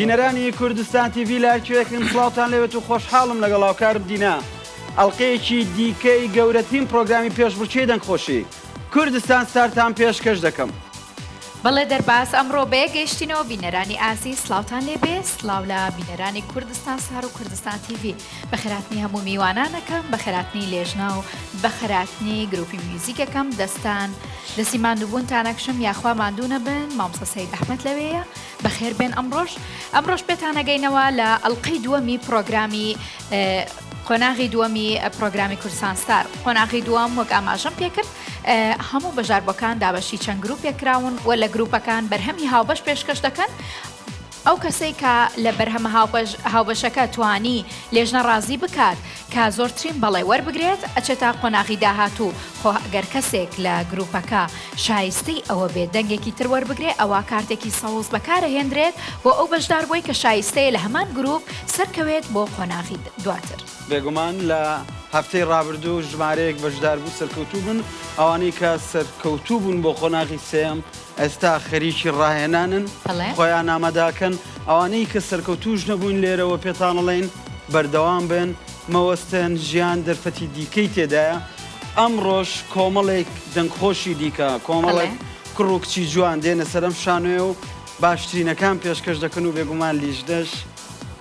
بینەرانی کوردستان تیڤی لایکوێکن سڵاوتان لەوێت و خۆشحاڵم لەگەڵ هاوکارم دینا ئەڵقەیەکی دیکەی گەورەترین پرۆگرامی پێشبڕکێی دەنگخۆشی کوردستان ستارتان پێشکەش دەکەم. بەڵێ دەرباز ئەمڕۆ بەیەگەیشتینەوە بینەرانی ئازیز سڵاوتان لێبێ سڵاو لە بینەرانی کوردستان سار و کوردستان تیڤی بەخێراتنی هەموو میوانانەکەم بەخێراتنی لێژنا و بەخێراتنی گروپی میوزیکەکەم دەستان دەستی ماندووبوونتانەکشم یاخوا ماندوو نەبن مامۆستا سەید ئەحمەد لەوەیە بەخێر بێن ئەمڕۆژ پێتانەگەینەوە لە ئەڵقەی دووەمی پرۆگرامی قۆناغی دووەمی پرۆگرامی کوردستان ستار قۆناغی دووەم وەک ئاماژەم پێکرد هەموو بەژاربووەکان دابەشی چەند گروپێکراون و لە گروپەکان بەرهەمی هاوبەش پێشکەش دەکەن ئەو کەسەی کە لە بەرهەمە هاوبەشەکە توانی لێژنە ڕازی بکات کە زۆرترین بەڵێ وەربگرێت ئەچێتە قۆناغی داهاتوو خۆ ئەگەر کەسێک لە گروپەکە شایستەی ئەوە بێت دەنگێکی تر وەربگرێت ئەوە کارتێکی سەوز بەکارەهێنرێت بۆ ئەو بەشدار بووی کە شایستەیە لە هەمان گروپ سەرکەوێت بۆ قۆناغی دواتر. بێگومان لە هەفتەی ڕابردوو ژمارەیەک بەشدار بوو سەرکەوتوو بوون ئەوانەی کە سەرکەوتوو بوون بۆ قۆناغی سێم ئێستا خەریکی ڕاهێنانن خۆیان ئامادەکەن ئەوانەی کە سەرکەوتوش نەبوون لێرەوە پێتانەڵێن بەردەوام بن مەوەستن ژیان دەرفەتی دیکەی تێدایە ئەمڕۆژ کۆمەڵێک دەنگخۆشی دیکە کۆمەڵێک کوڕ و کچی جوان دێنە سەرم شانوێ و باشترینەکان پێشکەش دەکەن و بێگومان لیژنەش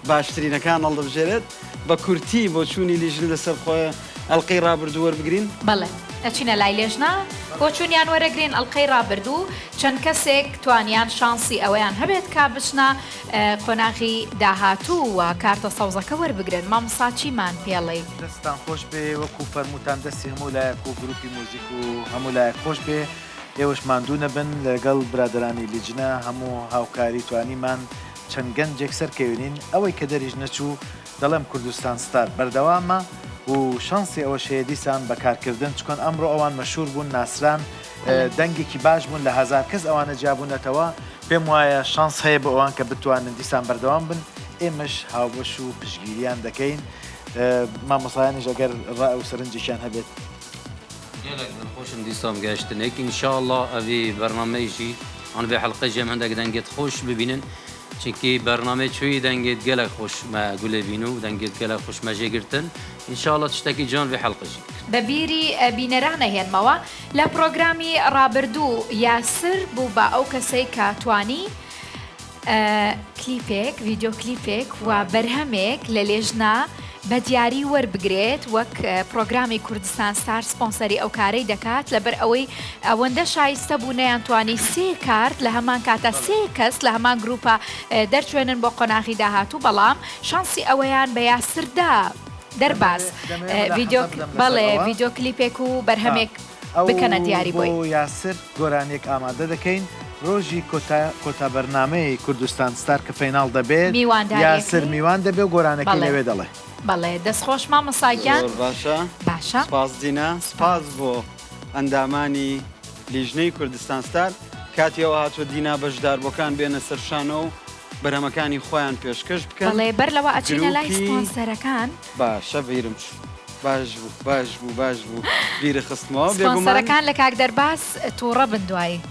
باشترینەکان هەڵدەبژێرێت بە کورتی بۆ چوونی لیژن لەسەر خۆیە ئەڵقەی ڕابردوو وەربگرین بەڵێ ئەچینە لای لێژنا بۆ چوونیان وەرەگرین ئەڵقەی ڕابردوو چەند کەسێک توانیان شانسی ئەوەیان هەبێت کا بچنە قۆناغی داهاتوو و کارتە سەوزەکە وەربگرن مامۆستا چیمان پێڵێ دەستان خۆش بێ وەکو فەرمووتان دەستی هەموو لایەک و گروپی موزیک و هەموو لایەک خۆش بێ ئێوەش ماندوو نەبن لەگەڵ برادرانی لیجنە هەموو هاوکاری توانیمان چەند گەنجێک سەرکەوێنین ئەوەی کە دەریژ نەچوو دەڵێم کوردستان ستار بەردەوامە و شانسی ئەوە شەیە دیسان بەکارکردن چکۆن ئەمڕۆ ئەوان مەشهور بوون ناسران دەنگێکی باش بوون لە هەزار کەس ئەوانە جیابوونەتەوە پێم وایە شانس هەیە بە ئەوان کە بتوانن دیسان بەردەوام بن ئێمەش هاوبەش و پشگیریان دەکەین مامۆسایانیش ئەگەر ڕای و سەرنجێکیان هەبێت gelek dilxۆشم دیسان گەشتنێک ئینشاءالله ئەوێ بەرنامەیەکی ئەن بێ حەڵقەی هەندێک دەنگێت خۆش ببینن چونکی بەرنامەی چوی دەنگێت gelek خۆشمە گولێ بین و دەنگێت gelek خۆشمەژێگرتن ئینشاءالله تشتێکی جوان بێ حەڵقەشی بەبیری بینەرانە هێنمەوە لە پرۆگرامی ڕابردوو یاسر بوو بە ئەو کەسەی کە توانی کلیپێک ڤیدیۆ کلیپێک و بەرهەمێک لە لێژنا بە دیاری وەربگرێت وەک پرۆگرامی کوردستان ستار سپۆنسەری ئەو کارەی دەکات لەبەر ئەوەی ئەوەندە شایستە بوو نەیانتوانی سێ کارت لە هەمان کاتە سێ کەس لە هەمان گروپە دەرچوێنن بۆ قۆناغی داهاتوو بەڵام شانسی ئەوەیان بە یاسردا دەرباز بەڵێ ڤیدیۆ کلیپێک و بەرهەمێک بکەنە دیاری بۆی یاسر گۆرانێک ئامادە دەکەین ڕۆژی کۆتا بەرنامەی کوردستان ستار کە فەیناڵ دەبێت یاسر میوان دەبێت و گۆرانەکەی لەوێ دەڵێ بەڵێ دەستخۆش مامۆساگیان باشە سپاس دینە سپاس بۆ ئەندامانی لیژنەی کوردستان ستار کاتیەوە هاتووە دینا بەشداربووەکان بێنە سەرشانەوە و بەرهەمەکانی خۆیان پێشکەش بکەن بەڵێ بەر لەوە ئەچینە لای سپۆنسەرەکان باشە بیرم باش بوو بیرە خستمەوە سپۆنسەرەکان لە کاک دەرباز تووڕە بن دوایی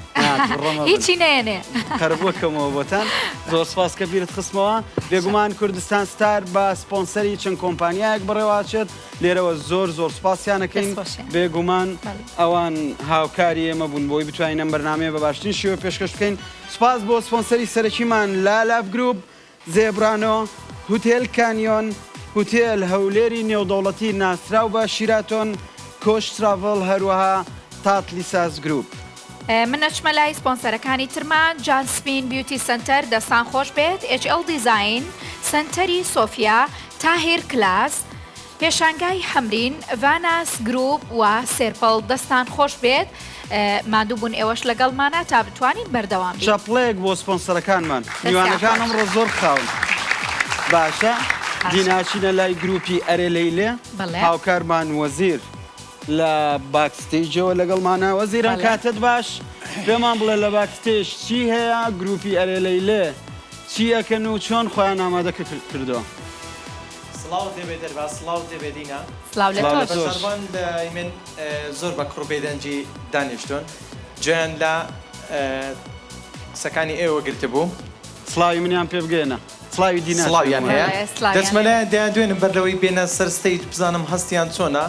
هیچی نێنێ قەربووەکەمەوە بۆتان زۆر سپاس کە بیرت خستمەوە بێگومان کوردستان ستار بە سپۆنسەری چەند کۆمپانیایەک بڕێواچێت لێرەوە زۆر سپاسیانەکەین بێگومان ئەوان هاوکاری ئێمە بوون بۆی بتوانین بەرنامەیە بە باشترین شێوە پێشکەش بکەین سپاس بۆ سپۆنسەری سەرەکیمان لالاف گروپ زێبرانۆ هوتێل کانیۆن هوتێل هەولێری نێودەوڵەتی ناسراو بە شیراتۆن کۆش تراڤڵ هەروەها تاتلیساز گروپ من ئەچمە لای سپۆنسەرەکانی ترمان جانسپین بیوتی سنتەر دەستان خۆش بێت HL دیزاین سنتەری سۆفیا تاهیر کلاس پێشانگای هەمرین ڤاناس گروپ و سێرپڵ دەستان خۆش بێت ماندوو بوون ئێوەش لەگەڵمانە تا بتوانین بەردەوام بین چاپڵەیەک بۆ سپۆنسەرەکانمان میوانەکان ئەمڕۆ زۆر خاون باشە دیناچینە لای گروپی ئەرێ لەیلێ هاوکارمان وەزیر لە باکستێجەوە لەگەڵمانە وەزیران کاتت باش پێمان بڵێ لە باکستێژ چی هەیە گروپی ئەرێ لەیلێ چی ئەکەن و چۆن خۆیان ئامادە کردووە سڵاو دەبێ دەرباز سڵاو دەبێ دینە سڵاو لە تۆ بەشەروان لە ئیمن زۆر بە کڕوبێدەنجی دانیشتون گوێیان لە قسەکانی ئێوە گرتبوو سڵاوی منیان پێ بگەێنە سڵاوی دینا سڵاویان هەیە وڵای، سڵاویان دەچمە لایەن دەیان دوێنم بەرلەوەی بێنە سەر ستەیج بزانم هەستیان چۆنە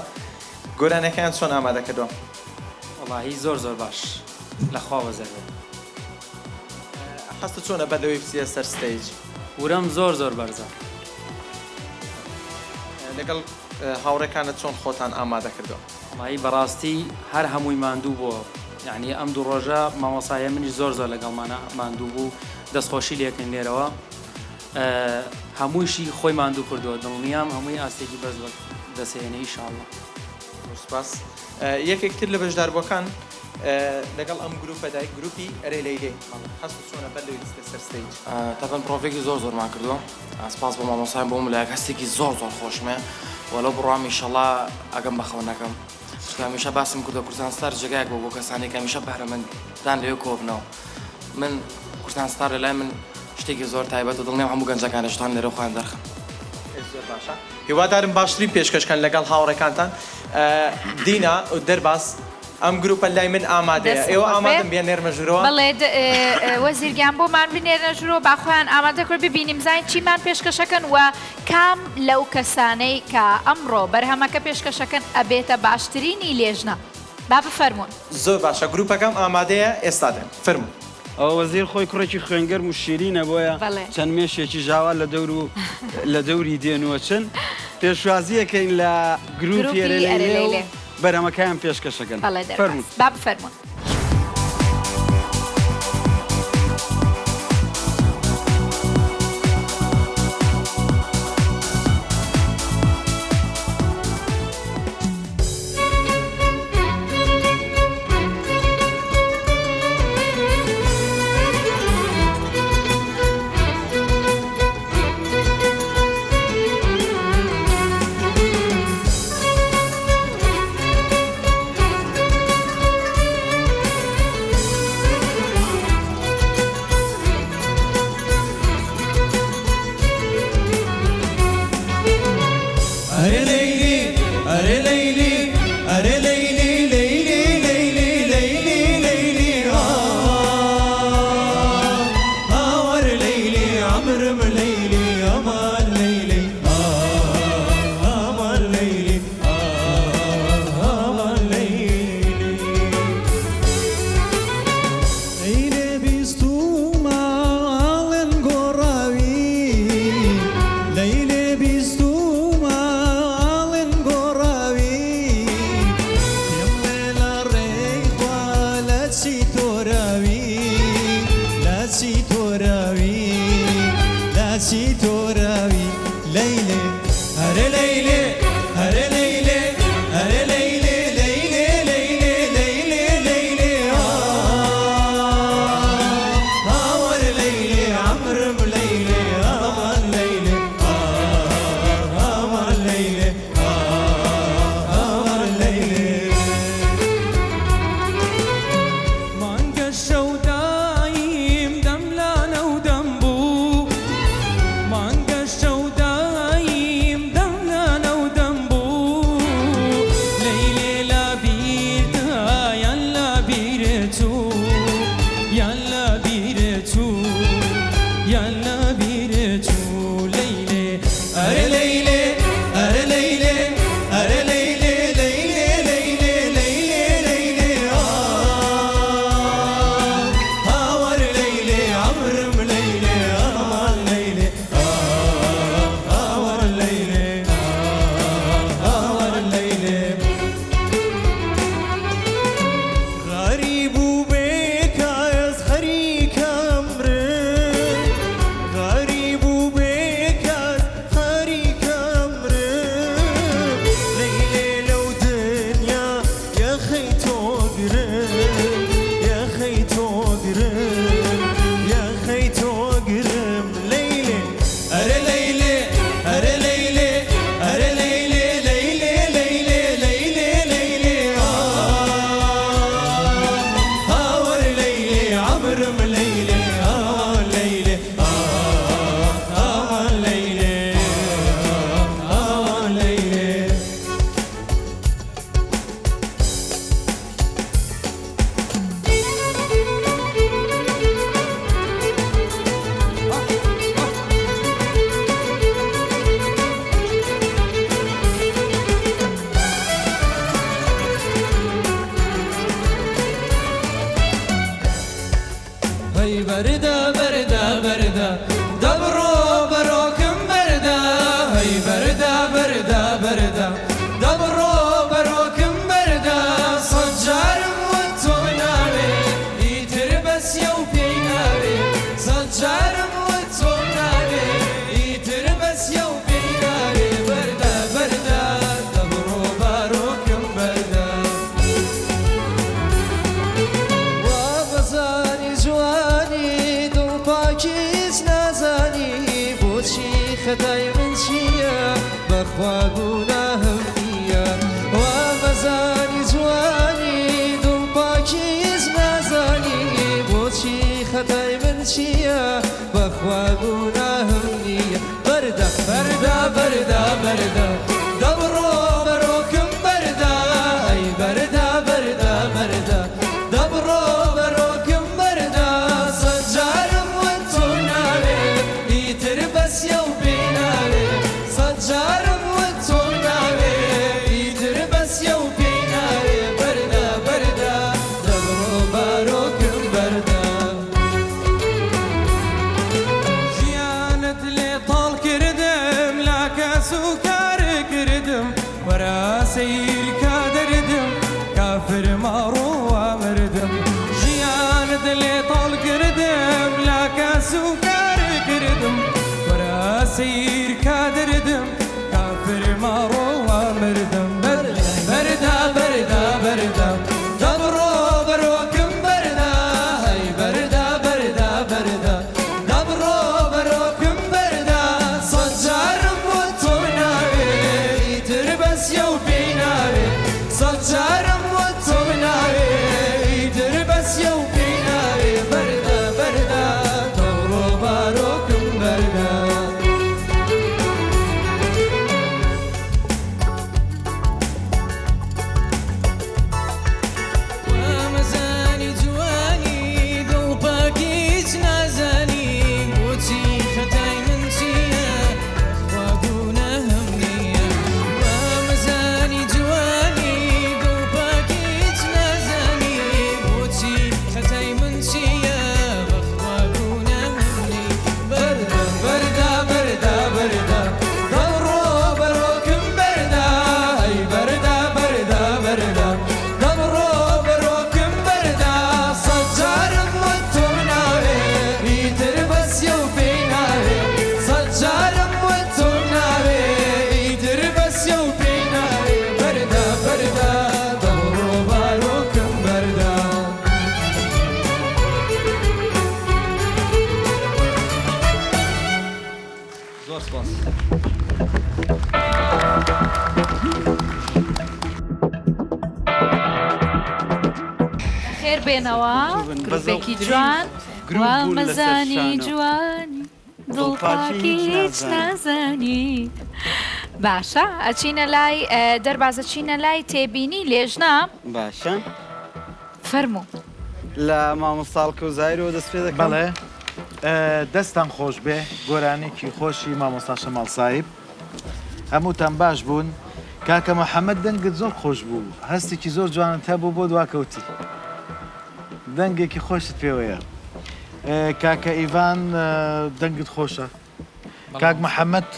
گۆرانەکەیان چۆن ئامادە کردووە وڵاهی زۆر باش لەخوا وەزەر هەستە چۆنە بەرلەوەی بچیە سەر ستەیج ورم زۆر بەرزە لەگەڵ هاوڕێکانت چۆن خۆتان ئامادە کردووە وڵاهی بەڕاستی هەر هەمووی ماندوو بووە یعنی ئەم دوو ڕۆژە مامۆسایە منیش زۆر لەگەڵمانە ماندوو بوو دەستخۆشی لێکن لێرەوە هەموویشی خۆی ماندوو کردووە دڵنیام هەمووی ئاستێکی بەرز دەسێنە ئینشاءڵڵا سوپاس یەکێکتر لە بەشداربووەکان لەگەڵ ئەم گروپەدا گروپی ئەرێ لەیلێ هەست چۆنە بەرلەوەی بچیە سەر ستەیج تەبەن پرۆفێکی زۆرمان کردووە سپاس بۆ مامۆسای بۆ ملایەک هەستێکی زۆر خۆشمێ وەلو بڕام ئینشەڵڵا ئەگەم بەخەو نەکەم هەمیشە باسم کردو کورتان ستار جێگایەک بۆ کەسانی کە هەمیشە بەهرەمەندان لەوێ کۆبنەوە من کورتان ستار لەلای من شتێکی زۆر تایبەت و دڵنیام هەموو گەنجەکانشتان لێرە خۆیان دەرخن زۆر باشە هیوادارم باشتری پێشکەشکەن لەگەڵ هاوڕێکانتان دینا و دەرباس ئەم گروپە لای من ئامادەیە ئێوە ئامادەم بێن نێرمە ژوورەوە بەڵێ وەزیرگیان بۆمان بنێرنە ژوورەوە باخۆیان ئامادە کرد ببینیم زین چیمان پێشکەشەکەن و کام لەو کەسانەی کە ئەمڕۆ بەرهەمەکە پێشکەشەکەن ئەبێتە باشترینی لێژنە با بفەرمونون زۆر باشە گروپەکەم ئامادەیە ئێستا دێن فەرموو ئەو وەزیر خۆی کوڕێکی خوێنگەرم و شیرینە بۆیە چەند مێشێکی ژاوا لە دەوری دێنوە چن پێشوازیەکەین لە گروپی ئەرێ لەیلێ بەرەمەکەیان پێشکەشەکەن فەرموون با بفەرمونون مانگە شەودایم خەتای من چییە بەخوا گوناهم نییە وا بەزانی جوانی دڵپاکی هیچ نازانی بۆچی خەتای من چییە بەخوا گوناهم نییە بەردە بەردە بەردە بەردە دەبڕۆ بەرۆکم بەردە ئەی بەردە بەردە بەردە دەبڕۆ بەرۆکم بەردە سەجارم وەک تۆ ناوێ ئیتر بەسیە و پێ ناوێ سەجارم وەک تۆ ناوێ ئیتر بەسیە و پێ ناوێ بەردە بەردە دەبڕۆ بەرۆکم بەردە ژیانت لێ تاڵ کردم لا کەس و کار کردم وەرە سەیرکە دەردم کافر ماڕۆوە مردم ژیانت لێ تاڵ کردم لا کەس و کار کردم وەرە سەیرکە دەردم کافر ماڕۆوە مردم بەردە بەردە بەردە دەبڕۆ بەرۆکم بەردە هەی بەردە بەردە بەردە دەبڕۆ بەرۆکم بەردە سەجارم بۆ تۆ ناوێ ئیتر بەسیە و پێی ناوێ سەجارم بۆ تۆ ناوێ ئیتر بەسیە و پێی ناوێ بەردە بەردە دەبڕۆ بەرۆکم بەردە وامەزانی جوانی دڵپاکی هیچ نازانی بۆچی خەتای من چییە بەخوا گوناهم نییە وامەزانی جوانی دڵپاکی هیچ نازانی بۆچی خەتای من چییە بەخوا گوناهم نییە بەردە بەردە بەردە بەردە دەبڕۆ بەرۆکم بەردە ئەی بەردە بەردە بەردە دەبڕۆ بەرۆکم بەردە سەجارم وەک تۆ ناوێ ئیتر بەسیە و پێی ناوێ سەجارم وەک تۆ ناوێ ئیتر بەسیە و پێی ناوێ بەردە بەردە دەبڕۆ بەرۆکم بەردە زۆر سپاس. خێر بێنەوە گروپێکی جوان وا مەزانی جوانی دڵپاکی هیچ نازانی باشە ئەچینە لای دەربازە چینە لای تێبینی لێژنا باشە فەرموو لە مامۆستاڵکە و زایرەوە دەست پێ دەکەم. بەڵێ دەستان خۆش بێ گۆرانێکی خۆشی مامۆستا شەماڵ سایب هەمووتان باش بوون کاکە محەممەد دەنگت زۆر خۆش بوو هەستێکی زۆر جوانت هەبوو بۆ دواکەوتی دەنگێکی خۆشت پێوەیە کاکە ئیڤان دەنگت خۆشە کاک محەممەد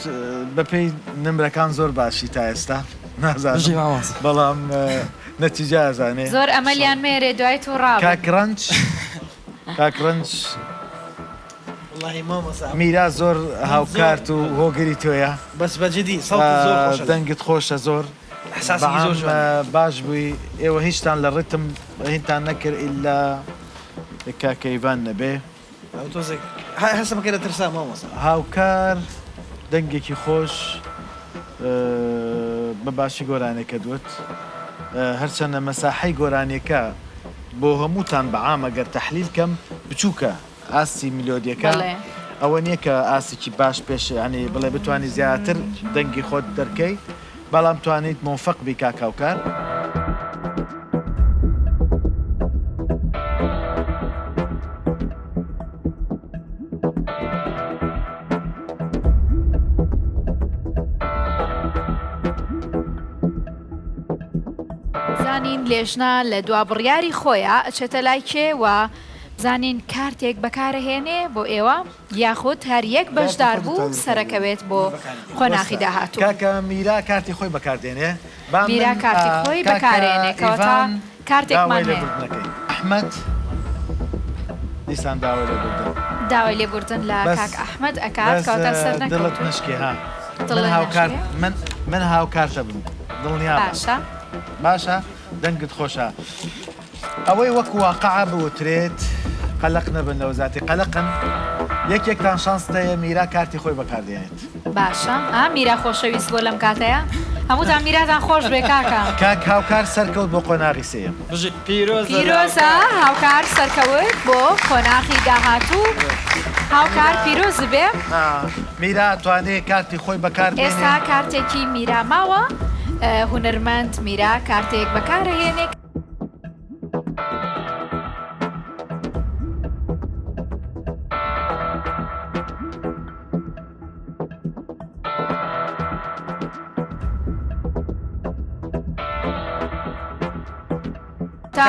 بەپێی نمرەکان زۆر باشی تا ئێستا نازانم بەڵام نەتیجە ئازانێ زۆر ئەمەلیان مێرێ دوای تۆ ڕاو کاکڕنج میرا زۆر هاوکارت و هۆگری تۆیە بەس بەجددی زۆر دەنگت خۆشە زۆر باش بووی ئێوە هیچتان لە ڕتم هینتان نەکرد ئیلا کاکە ئیڤان نەبێ هەسە بکەرە ترسا مامۆستا هاوکار دەنگێکی خۆش بەباشی گۆرانێکە دوت هەرچەندە مەساحەی گۆرانیەکە بۆ هەمووتان بەعام ئەگەر تەحلیل کەم بچووکە ئاستی میلۆدیەکە ئەوە نییە کە ئاسێکی باش پێش ینی بڵێ بتوانانی زیاتر دەنگی خۆت دەرکەی بەڵام توانیت مۆفق بی کاکاوکار زانین لێژنا لە دوا بڕیاری خۆیە ئەچێتە لای کێوە زانین کارتێک بەکارهێنێ بۆ ئێوە یاخود هەر یەک بەشدار بوو سەرەکەوێت بۆ خۆناخی داهاتوو کاکە میرا کارتی خۆی بەکاردێنێ میرا کارتی خۆی بەکارێنێ کەواتە کارتێکمان هەیە ئەحمەد دیسان داوای لێبوردن داوای لێبوردن لە کاک ئەحمەد ئەکات کەواتە سەر دڵت نشکێ ها من هاوکارتە بم دڵنیا باشە باشە دەنگت خۆشە ئەوەی وەک واقعە بوترێت قەلق نەبن لەو زاتی قەلقن یەکێکتان شانستەیە میرا کارتی خۆی بەکاردێنێت باشە میرا خۆشەویست بۆ لەم کاتەیە هەمووتان میراتان خۆش بێ کاکە کاک هاوکار سەرکەوت بۆ قۆناغی سێم پیرۆزە هاوکار سەرکەوت بۆ قۆناغی داهاتوو هاوکار پیرۆز بێ میرا توانێت کارتی خۆی بەکاردێنێت ئێستا کارتێکی میرا ماوە هونەرمەند میرا کارتێک بەکارهێنێک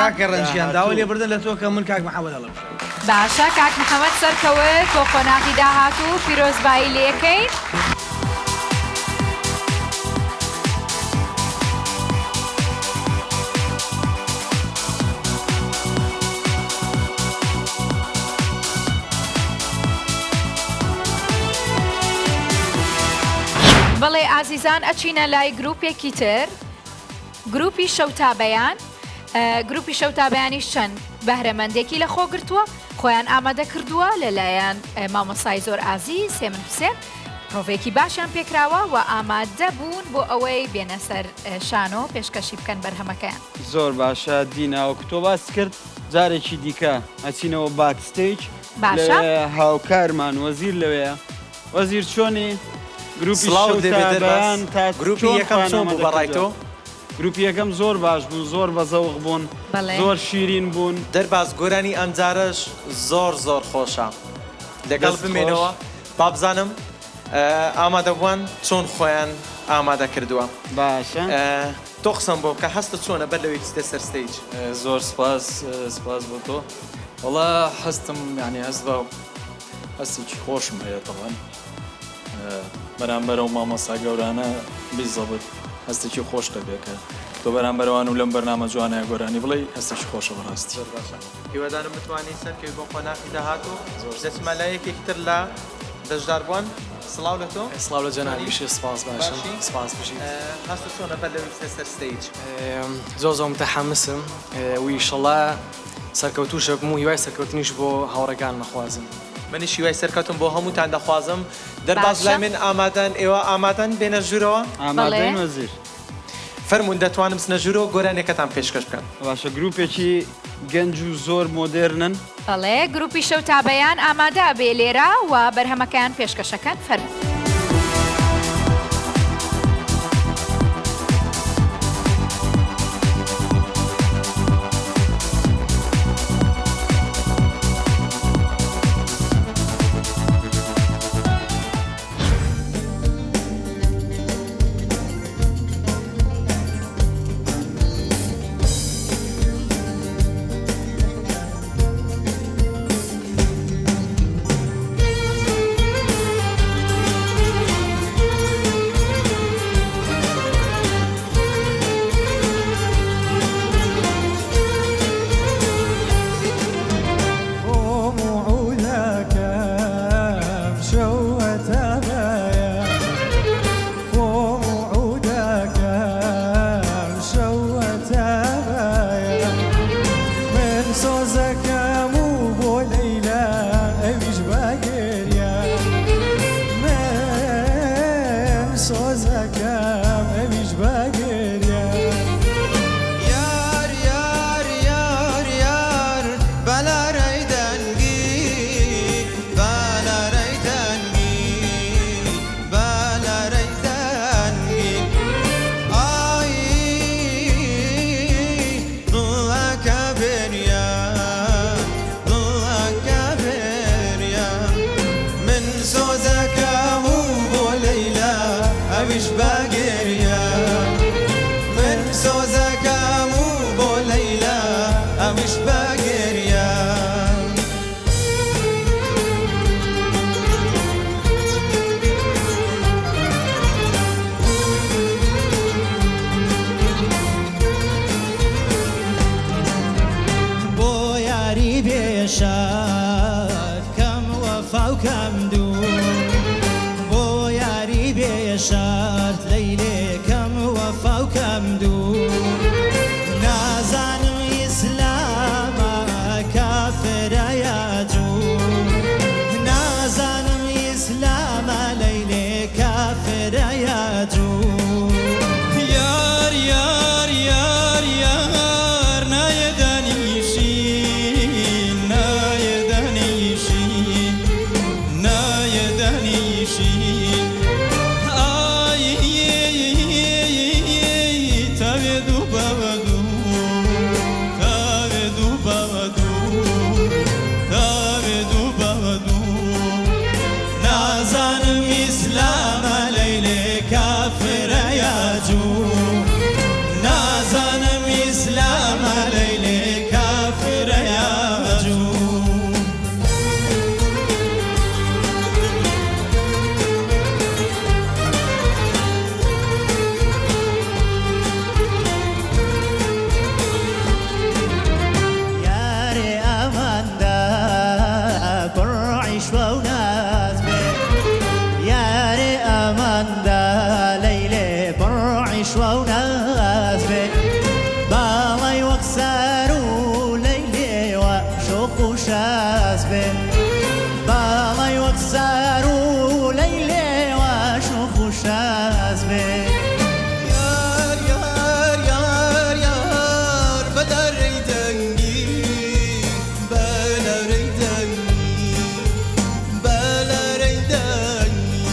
کاکە ڕەنجیان داوای لێ بردن لە تۆ کە من کاک محەممەد هەڵە باشە کاک محەممەد سەرکەوت بۆ قۆناغی داهاتوو پیرۆزبایی لێکەین بەڵێ ئازیزان ئەچینە لای گروپێکی تر گروپی شەوتابەیان گروپی شەوتابیانیش چەند بەهرەمەندێکی لە خۆ گرتووە خۆیان ئامادە کردووە لەلایەن مامۆسای زۆر ئازیز سێمن حوسێن پرۆڤێکی باشیان پێکراوە و ئامادە بوون بۆ ئەوەی بێنە سەر شانۆ پێشکەشی بکەن بەرهەمەکەیان زۆر باشە دیناوە کتۆ باس کرد جارێکی دیکە ئەچینەوە باکستیج هاوکارمان وەزیر لەوەیە وەزیر چۆنی گروپی شەوتابیان تا گروپی یەکەم چۆن بوو بەڕایتۆ گروپی یەکەم زۆر باش بوو زۆر بەزەوق بوون زۆر شیرین بوون دەرباز گۆرانی ئەم جارش زۆر خۆشە لەگەڵ بمێنەوە با بزانم ئامادە بووان چۆن خۆیان ئامادە کردووە باشە تۆ قسەم بۆ کە هەستە چۆنە بەر لەوەی چتە سەر ستەیج زۆر سپاس بۆ تۆ وەڵا هەستم یعنی هەست بە هەستێکی خۆشم هەیە تەوان بەرامبەرەوە مامۆستا گەورانە بیزەبت هەستێکی خۆش دەبێکە تۆ بەرامبەرەوان و لەم بەرنامە جوانەیە گۆرانی بڵێ هەستێکی خۆشە بەڕاستی هیوادارم بتوانین سەرکەوی بۆ قۆناغی داهاتوو دەچمە لای یەکێک تر لە دەشداربووان سڵاو لە تۆ سڵاو لە جەنابی بشێ سپاس باشم سپاس بژیت هەستە چۆنە بەر لەوەی چتە سەر ستەیج زۆر متەحەمسم و ئینشەڵا سەرکەوتوشە بم و هیوای سەرکەوتنیش بۆ هاوڕێکان نەخوازم منیش هیوای سەرکەوتم بۆ هەمووتان دەخوازم دەرباز لای من ئامادەن ئێوە ئامادەن بێنە ژوورەوە ئامادەین وەزیر فەرموون دەتوانم بچنە ژوورەوە گۆرانێکەتان پێشکەش بکەن باشە گروپێکی گەنج و زۆر مۆدێرنن بەڵێ گروپی شەوتابەیان ئامادە بێ لێرە و بەرهەمەکان پێشکەشەکەن فەرموون كافر يا جو يار يار يار يار نايداني شين نايداني شين نايداني شين آي تاودو باودو تاودو باودو تاودو باودو نازانم إسلام ليلة كافر يا جو نازانم إسلام ليلة كافر يا جو يا ري أماندا برعش وناس يا ري أماندا ليلة برعش وناس بالي وكسارو ليلة وشوق وشاس بالي وكسارو ليلة وشوق وشاس يار يار يار يار بلا ريدنجي بلا ريدنجي بلا ريدنجي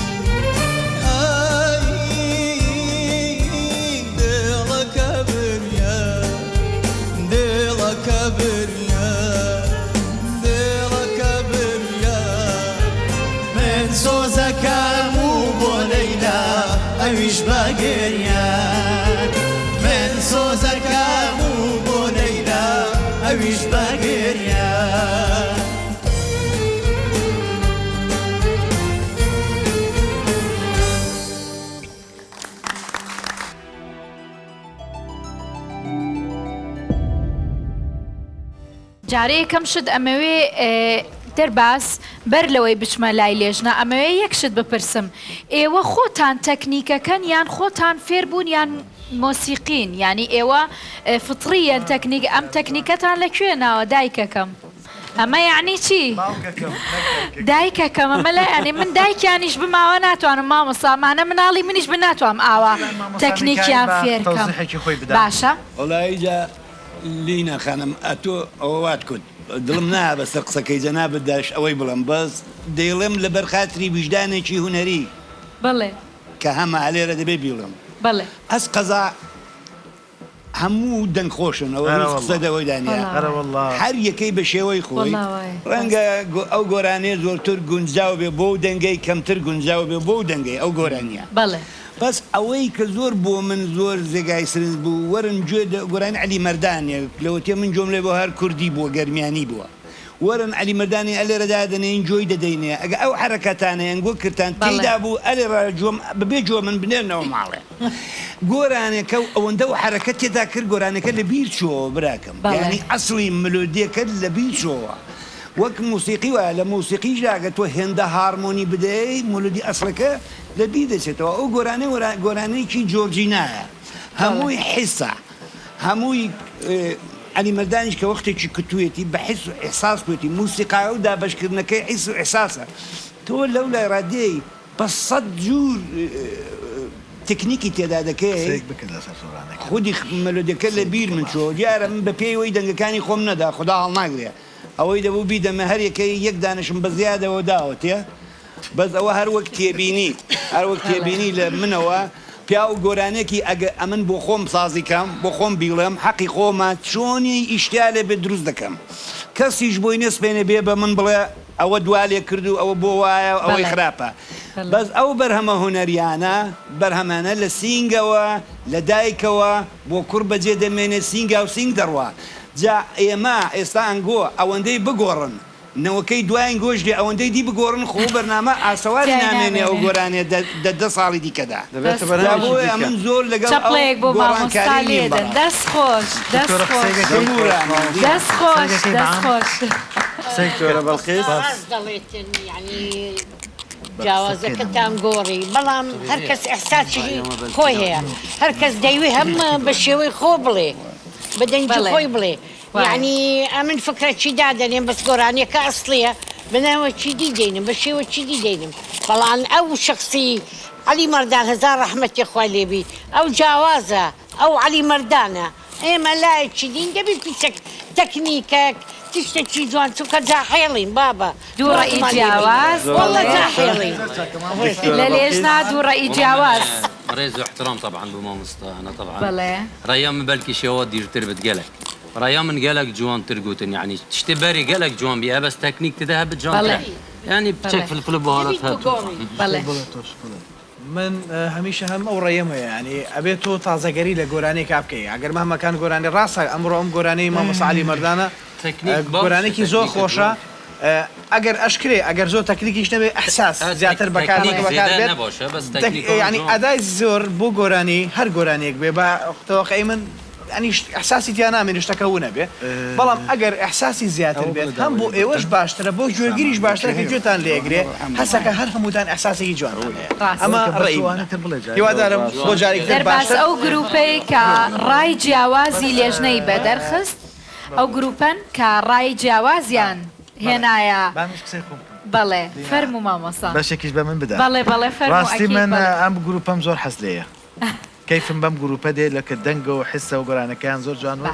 ديلا كبر يا ديلا كبر يا ديلا كبر يا من سوزك مو بوليلا أويش باقريان من سوزك مو بوليلا أويش باقريان جارەیەکەم شت ئەمەوێ دەرباس بەر لەوەی بچمە لای لێژنە ئەمەوێ یەک شت بپرسم ئێوە خۆتان تەکنیکەکەن یان خۆتان فێربوون یان مۆسیقین ینی ئێوە فتڕیەن تەکنیک ئەم تەکنیکەتان لەکوێ ناوە دایکەکەم ئەمە یعنی چی؟ دایکەکەم ئەمە لە ینی من دایکیانیش بماوە ناتوانم مامۆسامانە مناڵی منیش بن ناتوانم ئاوا تەکنیکیان فێرکەم باشە؟ وڵایی جا لینە خانم ئەتۆ ئەوەوات کورد دڵم نا بەسەر قسەکەی جەنابەت داش ئەوەی بڵم بەس دەیڵێم لەبەر خاتری وجدانێکی هونەری بڵێ کە هەمە لێرە دەبێ بیڵم بڵێ ئەس قەزا هەموو دەنگ خۆشن ئەوە قسە دەوەی دانیە هەر یەکەی بە شێوەی خۆی ڕەنگە ئەو گۆرانەیە زۆرتر گونجاو بێ بۆ دەنگەی کەمتر گونجاو بێ بۆ دەنگەی ئەو گۆرانیە بەڵێ بەس ئەوەی کە زۆر بۆ من زۆر زێگای سرنج بوو وەرن گوێ گۆرانی عەلی مەردانێ لەوەتێ من جۆم لێ بۆ هەر کوردی بووە گەرمیانی بووە وەرن عەلی مەردانی ئەلێرەدا دەنێن جۆی دەدەینێ ئەگە ئەو حرەکەتانە ئەنگۆ کردان تێیدا بوو ئەلێرە جۆم بەبێ جۆ من بنێنەوە ماڵێ گۆرانەکە ئەوەندە و حرەکەت تێدا کرد گۆرانەکە لە بیر چۆوە براکەم یعنی ئەسڵی ملۆدیەکەت لە بیر چۆوە وەک موسیقی وایە لە موسیقیش ئەگە تۆ هێندە هارمۆنی بدەی مولودی ئەسڵەکە لە بیر دەچێتەوە ئەو گۆرانەیەکی جۆرجینایە هەمووی حیسە هەمووی عەلی مەردانیش کە وەختێکی کتوێتی بە حیس و ئێحساس کوێتی موسیقایە و دابەشکردنەکەی حیس و ئێحساسە تۆ لەو لای ڕادیۆی بە سەد جوور تکنیکی تێدا دەکەی خودی مەلۆدیەکە لە بیر من چۆ دیارە من بە پێی دەنگەکانی خۆم نەدا خدا هەڵ ناگرێ ئەوەی دەبوو بیدەمە هەر یەکەی یەک دانشم بە زیادەوە داوەتێ بەس ئەوە هەر وەک تێبینی هەر وەک تێبینی لە منەوە پیا و گۆرانێکی ئەگە ئەمن بۆ خۆم سازیکەم بۆ خۆم بیڵێم حەقی خۆمە چۆنی ئیشتیا لێ بێ دروست دەکەم کەسیش بۆی نسبێنێ بێ بە من بڵێ ئەوە دوالێ کردو ئەوە بۆ وایە ئەوەی خراپە بەس ئەو بەرهەمە هونەریانە بەرهەمانە لە سینگەوە لە دایکەوە بۆ کوڕ بەجێ دەمێنێ سینگا و سینگ دەڕوا جا ئێمە ئێستا ئەنگۆ ئەوەندەی بگۆڕن نەوەکەی دوایین گۆشتی ئەوەندەی دی بگۆڕن خۆ بەرنامە ئاسەواری نامێنێ ئەو گۆرانێ دە ساڵی دیکەدا بۆیە من زۆر لەگەڵ چەپڵەیەک بۆ مامۆستا لێدەن دەست خۆش دەست خۆش دەست خۆش دەست خۆش سەکتۆرە بەڵخێز دەڵێتن یعنی جیاوازەکەتان گۆڕی بەڵام هەر کەس ئەحساسی خۆی هەیە هەر کەس دەیوێ هەم بە شێوەی خۆ بڵێ بە دەنگی خۆی بڵێ یعنی ئەمن فکرە چی دادەنێن بەس گۆرانیەکە ئەسڵیە بناوە چیدی دێنم بە شێوە چیدی دێنم بەڵام ئەو شخصی علی مەردان هەزار ڕەحمەتی خوا لێبی ئەو جیاوازە ئەو علی مەردانە ئێمە لای چیدین دەبی پیسێک تەکنیکەک تشتێکی جوان چونکە جاحێڵین بابە دوو ڕێی جیاواز وەڵڵە جاحێڵین لە لێژنا دوو ڕێی جیاواز ريز واحترام طبعا بمامستا انا طبعا بلى ريام بلكي شواد دير تربت قالك ريام من قالك جوان ترقوتن يعني تشتبري قالك جوان بيها بس تكنيك تذهب جوان يعني بتشك في البهارات بلى من هەمیشە هەم ئەو ڕێمەیە ینی ئەبێت تۆ تازەگەری لە گۆرانەی کا بکەی ئەگەر مەمەکان گۆرانی ڕاستە ئەمڕۆ ئەم گۆرانەی مامۆستا علی مەردانە گۆرانێکی زۆر خۆشە ئەگەر ئەشکرێ ئەگەر زۆر تەکنیکیش نەبێ ئەحساس زیاتر بەکاری ینی ئەدای زۆر بۆ گۆرانی هەر گۆرانێک بێ بە تەوەقعی من ئەنیش ئەحساسی تیا نامێنی شتەکە ونە بێ بەڵام ئەگەر ئەحساسی زیاتر بێت هەم بۆ ئێوەش باشترە بۆ گوێگیریش باشترە کە گوێتان لێگرێ هەسەکە هەر هەمووتان ئەحساسێکی جوان ئەمە ڕێیوادارم بۆ جارێکتر دەرباس ئەو گروپەی کە ڕای جیاوازی لێژنەی بەدەرخست ئەو گروپەن کە ڕای جیاوازیان هێنایە بەڵێ فەرموو مامۆستا بەشێکیش بە من بدە بەڵێ بەڵێ فەرموو ڕاستی من ئەم گروپەم زۆر حەز لێیە كيف بم جروبا دي لك الدنجو وحسه وقرانا كان زور جانو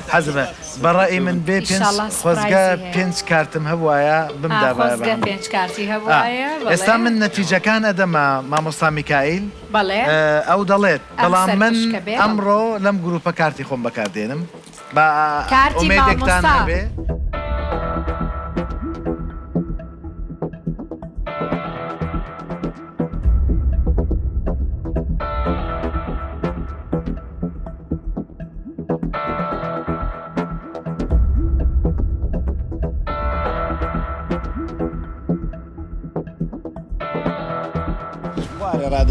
حزبه برأي من بي بينس خوزقا بينس كارتم هوايا بمدا خوزقا بينس كارتي هوايا استعمل نتيجة كان هذا ما مصطفى ميكائيل بله او ضليت طلع من امره لم جروبا كارتي خون بكاردينم كارتي ما مصطفى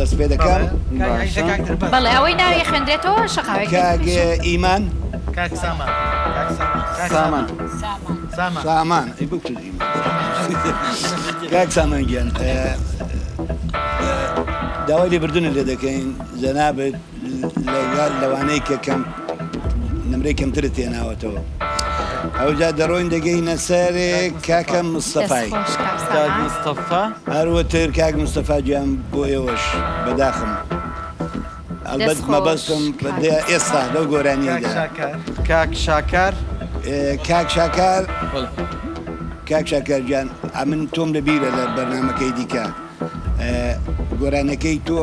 دەست پێ دەکەم بەڵێ ئەوەی ناوی خوێندرێتەوە شەقاوێک کاک ئیمان کاک سامان سامان کاک سامان گیان داوای لێبردنە لێ دەکەین جەنابەت لەگەڵ لەوانەی کە کەم نمرەی کەمترت تێناوەتەوە ئەوجا دەڕۆین دەگەینە سەرێک کاکە مستەفای هەروەتر کاک مستەفا گیان بۆ ئێوەش بەداخم ئەلبەت مەبەستم ئێستا لەو گۆرانیدا کاک شاکار کاک شاکار کاک شاکار گیان من تۆم لەبیرە لە بەرنامەکەی دیکە گۆرانەکەی تۆ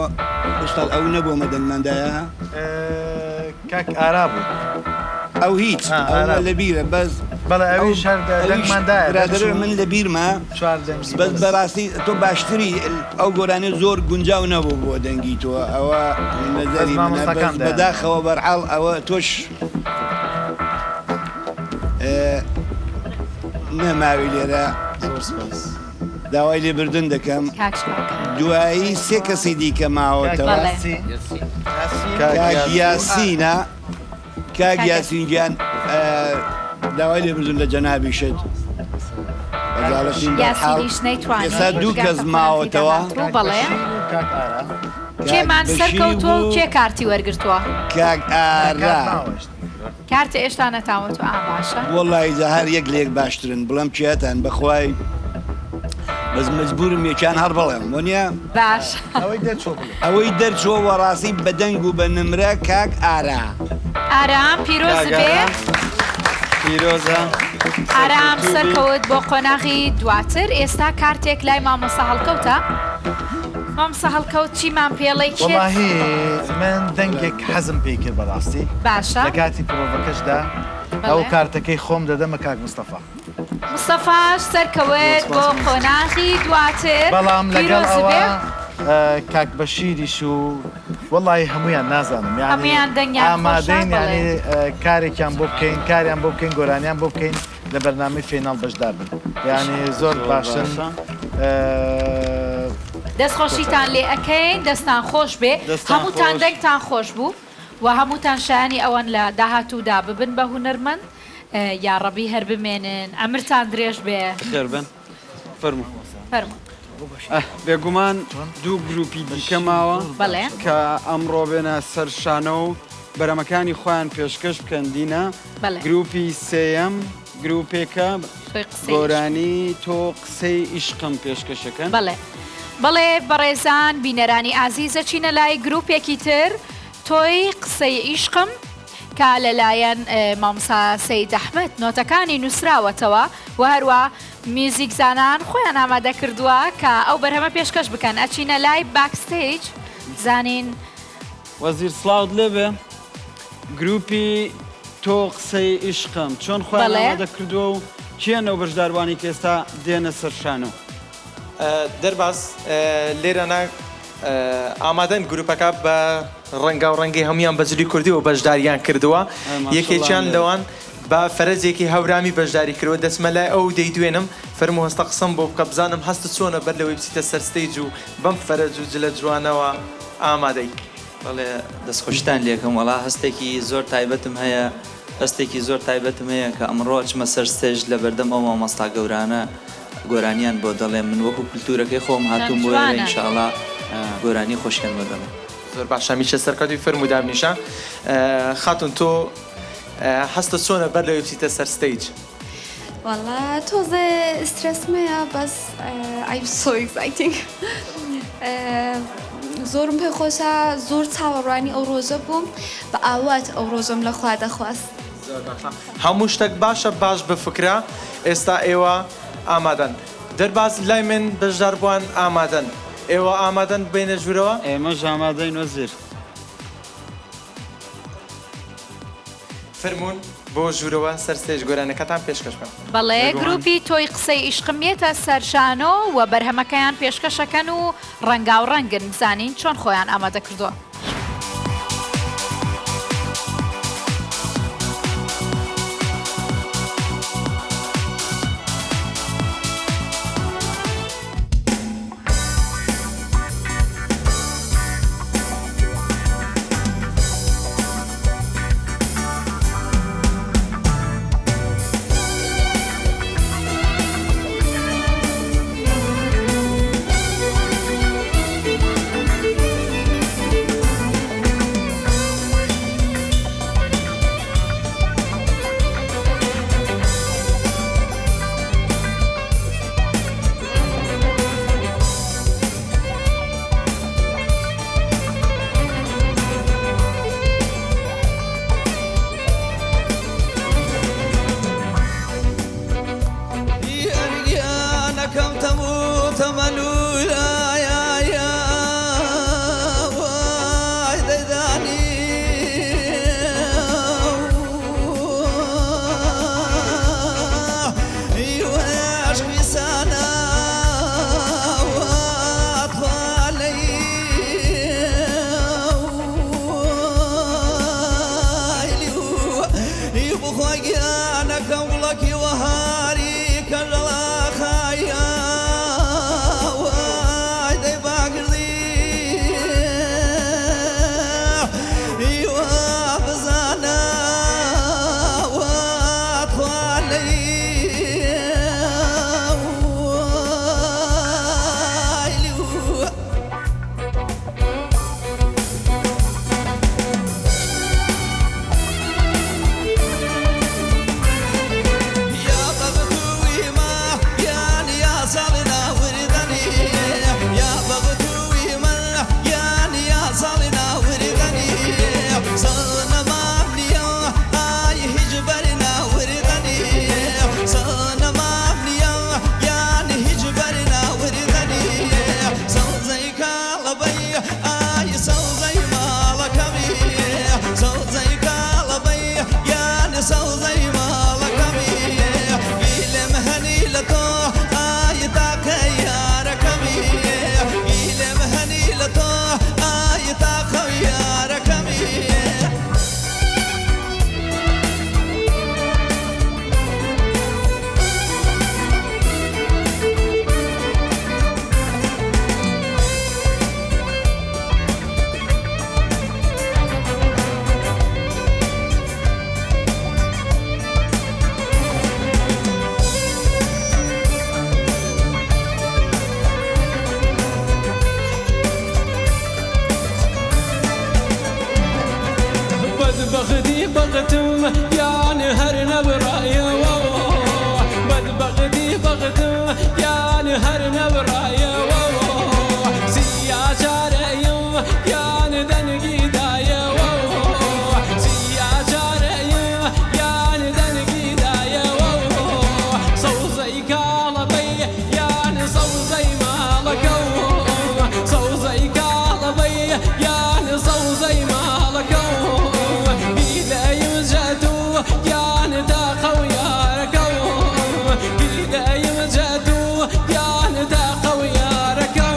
ئوستاد ئەو نەبوو مەدەنگمەندایە کاک ئارا بوو ئەو هیچ لەبیرە بەس بەڵێ ئەویش هەردەنگماندایە من لە بیرمە بەس بەڕاستی تۆ باشتری ئەو گۆرانە زۆر گونجاو نەبوو بۆ دەنگی تۆ ئەوە نەزەری بەداخەوە بەرحاڵ ئەوە تۆش نەماوی لێرە داوای لێبردن دەکەم دوایی سێ کەسی دیکە ماوەتەوە کاک یاسینە کاک یاسین گیان داوای لێبردن لە جەنابی شت ئێستا دوو کەس ماوەتەوە کێمان سەرکەوتووە و کێ کارتی وەرگرتووە کاک ئارا کارتە ئێشتا نەتاوەتەوە باشە وەڵڵی جا هەر یەک لێک باشترن بڵم چێتان بەخوای بەس مەجبورم یەکیان هەر بڵێم وەنیە باش ئەوەی دەرچۆ وەڕاستی بە دەنگ و بە نمرە کاک ئارا ئارام پیرۆز بێ پیرۆزە ئارام سەرکەوت بۆ قۆناغی دواتر ئێستا کارتێک لای مامۆستا هەڵکەوتە مامۆستا هەڵکەوت چیمان پێڵی وەڵاهی من دەنگێک حەزم پێی کرد بەڕاستی باشە لە کاتی پرۆڤەکەشدا ئەو کارتەکەی خۆم دەدەمە کاک مستەفا مستەفاش سەرکەوت بۆ قۆناغی دواتر بەڵام لەگەڵ ئەوە کاک بەشیریش و وەڵی هەمویان نازانم ئامادەین ینی کارێکیان بۆ بکەین کاریان بۆ بکەین گۆرانیان بۆ بکەین لە بەرنامەی فێناڵ بەشدار بن ینی زۆر باشن دەستخۆشیتان لێ ئەەکەین دەستان خۆش بێ هەمووتان دەنگتان خۆش بوو و هەمووتان شایانی ئەوەن لە داهاتوودا ببن بە هونەرمەند یاڕەبی هەر بمێنن ئەمرتان درێژ بێ خێر بن فەرموو بێگومان دوو گروپی دیکە ماوە کە ئەمڕۆ بێنە سەرشانە و بەرەمەکانی خۆیان پێشکەش بکەن دینە گروپی سێەم گروپێکە گۆرانی تۆ قسەی عیشقم پێشکەشەکەن بەڵێ بەڕێزان بینەرانی ئازیزە چینە لای گروپێکی تر تۆی قسەی عیشقم کە لەلایەن مامۆستا سەید ئەحمەد نۆتەکانی نووسراوەتەوە و هەروە میوزیکزانان خۆیان ئامادە کردووە کە ئەو بەرهەمە پێشکەش بکەن ئەچینە لای باکستێج زانین وەزیر سڵاوت لێبێ گروپی تۆ قسەی عیشقم چۆن خۆیان ئامادە کردووە و چیانەوە بەشداروانی کە ئێستا دێنە سەر شانۆ دەرباز لێرەنا ئامادەن گروپەکە بە ڕەنگا و ڕەنگی هەمویان بەجلی کوردی و بەشداریان کردووە یەکێکیان لەوان بە فەرەجێکی هەورامی بەشداری کردوە دەسمە لای ئەو دەیدوێنم فەرموو هەستە قسەم بۆ بکە بزانم هەستە چۆنە بەر لەوەی بچیتە سەر ستەیج و بەم فەرەج و جلە جوانەوە ئامادەی بەڵێ دەستخۆشتان لێکم وەڵا هەستێکی زۆر تایبەتم هەیە هەستێکی زۆر تایبەتم هەیە کە ئەمڕۆ چمە سەر ستێژ لە بەردەم ئەو مامۆستا گەورانە گۆرانیان بۆ دەڵێ من وەکو کولتورەکەی خۆم هاتووم بۆ ئینشاءڵڵا گۆرانی خۆشیان بۆ دەڵێ زۆر باشە میشە سەرکەوتوی فەرموودام نیشە خاتون تۆ هەستە چۆنە بەر لەوەی بچیتە سەر ستەیج والله تۆزێ سترسمەیە بەس I'm so exciting زۆرم پێ خۆشە زۆر چاوەڕوانی ئەو ڕۆژە بووم بە ئاوات ئەو ڕۆژەم لە خوا دەخواست هەموو شتێک باشە باش بفکرا ئێستا ئێوە ئامادەن دەرباز لای من بەشدار بووان ئامادەن ئێوە ئامادەن بینە ژوورەوە ئێمەش ئامادەین وەزیر فەرموون بۆ ژوورەوە سەر ستێج گۆرانەکەتان پێشکەش بکەم بەڵێ گروپی تۆی قسەی عیشقمێتە سەرشانۆ و بەرهەمەکەیان پێشکەشەکەن و ڕەنگا و ڕەنگن بزانین چۆن خۆیان ئامادە کردووە بەختی بەقتم یان هەر نەبڕایەوە بغدي بغدو يعني هرنا برايا سيا جاريا يعني دنقي دايا سيا جاريا يعني دنقي دايا صوزي كالبي يعني صوزي مالك صوزي كالبي يعني صوزي مالك إذا يوجدوا يعني داخو يا ركو إذا يوجدوا يعني داخو يا ركو